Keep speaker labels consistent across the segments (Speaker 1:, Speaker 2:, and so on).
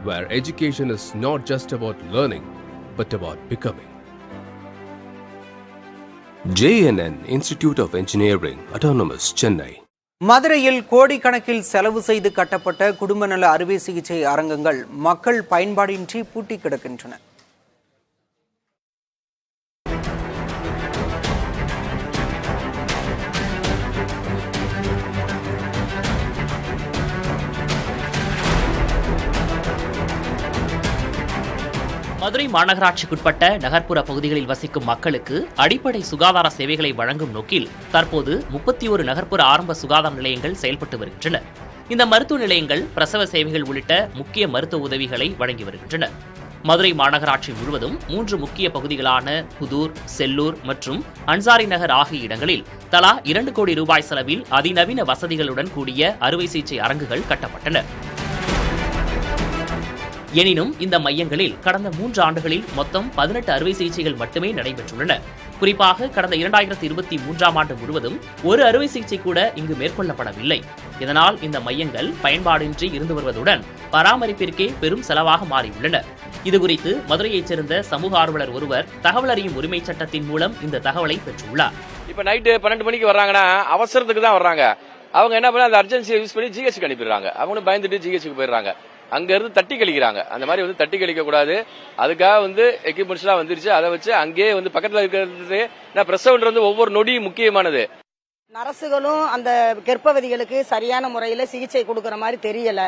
Speaker 1: where education is not just about learning, but about becoming. JNN Institute of Engineering, Autonomous, Chennai.
Speaker 2: மதுரையில் கோடிக்கணக்கில் செலவு செய்து கட்டப்பட்ட குடும்ப நல அறுவை சிகிச்சை அரங்கங்கள் மக்கள் பயன்பாடின்றி பூட்டி கிடக்கின்றன.
Speaker 3: மதுரை மாநகராட்சிக்குட்பட்ட நகர்ப்புற பகுதிகளில் வசிக்கும் மக்களுக்கு அடிப்படை சுகாதார சேவைகளை வழங்கும் நோக்கில் தற்போது 31 நகர்ப்புற ஆரம்ப சுகாதார நிலையங்கள் செயல்பட்டு வருகின்றன. இந்த மருத்துவ நிலையங்கள் பிரசவ சேவைகள் உள்ளிட்ட முக்கிய மருத்துவ உதவிகளை வழங்கி வருகின்றன. மதுரை மாநகராட்சி முழுவதும் 3 முக்கிய பகுதிகளான புதூர், செல்லூர் மற்றும் அன்சாரி நகர் ஆகிய இடங்களில் தலா 2 கோடி ரூபாய் செலவில் அதிநவீன வசதிகளுடன் கூடிய அறுவை சிகிச்சை அரங்குகள் கட்டப்பட்டன. எனினும் இந்த மையங்களில் கடந்த 3 ஆண்டுகளில் மொத்தம் 18 அறுவை சிகிச்சைகள் மட்டுமே நடைபெற்றுள்ளன. குறிப்பாக கடந்த 2023ஆம் ஆண்டு முழுவதும் ஒரு அறுவை சிகிச்சை கூட இங்கு மேற்கொள்ளப்படவில்லை. இதனால் இந்த மையங்கள் பயன்பாடின்றி இருந்து வருவதுடன் பராமரிப்பிற்கே பெரும் செலவாக மாறியுள்ளன. இதுகுறித்து மதுரையைச் சேர்ந்த சமூக ஆர்வலர் ஒருவர் தகவல் அறியும் உரிமை சட்டத்தின் மூலம் இந்த தகவலை பெற்றுள்ளார்.
Speaker 4: இப்ப நைட்டு 12 மணிக்கு வர்றாங்கன்னா அவசரத்துக்கு தான் வர்றாங்க. அவங்க என்ன பண்ண அந்த அர்ஜென்சியை யூஸ் பண்ணி ஜிஹெச்சுக்கு அனுப்பிடுறாங்க. அவங்களும் பயந்துட்டு ஜிஹெச்சுக்கு போயிடுறாங்க. அங்க இருந்து தட்டி கழிக்கிறாங்க. அந்த மாதிரி தட்டி கழிக்க கூடாது. அதுக்காக எக்யூப்மெண்ட்ஸ் எல்லாம் வந்துருச்சு. அதை வச்சு அங்கேயே பக்கத்துல இருக்கிறது பிரசவன்றது ஒவ்வொரு நொடியும் முக்கியமானது.
Speaker 5: நர்சுகளும் அந்த கர்ப்பவதிகளுக்கு சரியான முறையில சிகிச்சை கொடுக்கற மாதிரி தெரியல.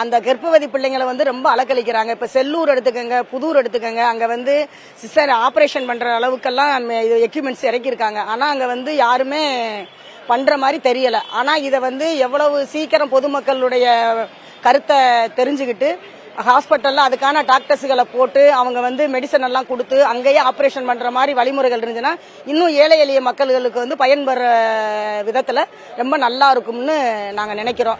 Speaker 5: அந்த கர்ப்பவதி பிள்ளைங்களை ரொம்ப அலக்கழிக்கிறாங்க. இப்ப செல்லூர் எடுத்துக்கங்க, புதூர் எடுத்துக்கங்க, அங்க சிசர் ஆபரேஷன் பண்ற அளவுக்கெல்லாம் எக்யூப்மெண்ட்ஸ் இறக்கியிருக்காங்க. ஆனா அங்க யாருமே பண்ற மாதிரி தெரியல. ஆனா இத எவ்வளவு சீக்கிரம் பொதுமக்களுடைய கருத்தை தெரிஞ்சுக்கிட்டு ஹாஸ்பிட்டல்ல அதுக்கான டாக்டர்ஸ்களை போட்டு அவங்க மெடிசன் எல்லாம் கொடுத்து அங்கேயே ஆபரேஷன் பண்ற மாதிரி வழிமுறைகள் இருந்துச்சுன்னா இன்னும் ஏழை எளிய மக்களுக்கு பயன்பெற விதத்துல ரொம்ப நல்லா இருக்கும்னு நாங்க நினைக்கிறோம்.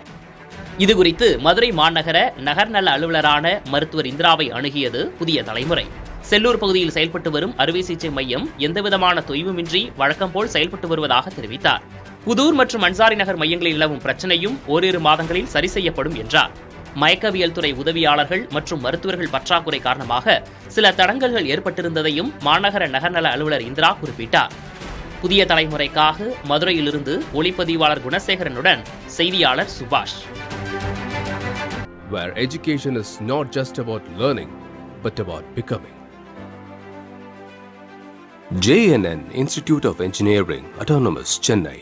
Speaker 3: இதுகுறித்து மதுரை மாநகர நகர்நல அலுவலரான மருத்துவர் இந்திராவை அணுகியது புதிய தலைமுறை. செல்லூர் பகுதியில் செயல்பட்டு வரும் அறுவை சிகிச்சை மையம் எந்தவிதமான தொய்வுமின்றி வழக்கம் போல் செயல்பட்டு வருவதாக தெரிவித்தார். புதூர் மற்றும் அன்சாரி நகர் மையங்களில் நிலவும் பிரச்சனையும் ஓரிரு மாதங்களில் சரி செய்யப்படும் என்றார். மயக்கவியல் துறை உதவியாளர்கள் மற்றும் மருத்துவர்கள் பற்றாக்குறை காரணமாக சில தடங்கல்கள் ஏற்பட்டிருந்ததையும் மாநகர நகர்நல அலுவலர் இந்திரா குறிப்பிட்டார். புதிய தலைமுறைக்காக மதுரையிலிருந்து ஒளிப்பதிவாளர் குணசேகரனுடன் செய்தியாளர் சுபாஷ்.
Speaker 1: Where education is not just about learning, but about becoming. JNN Institute of Engineering, Autonomous, Chennai.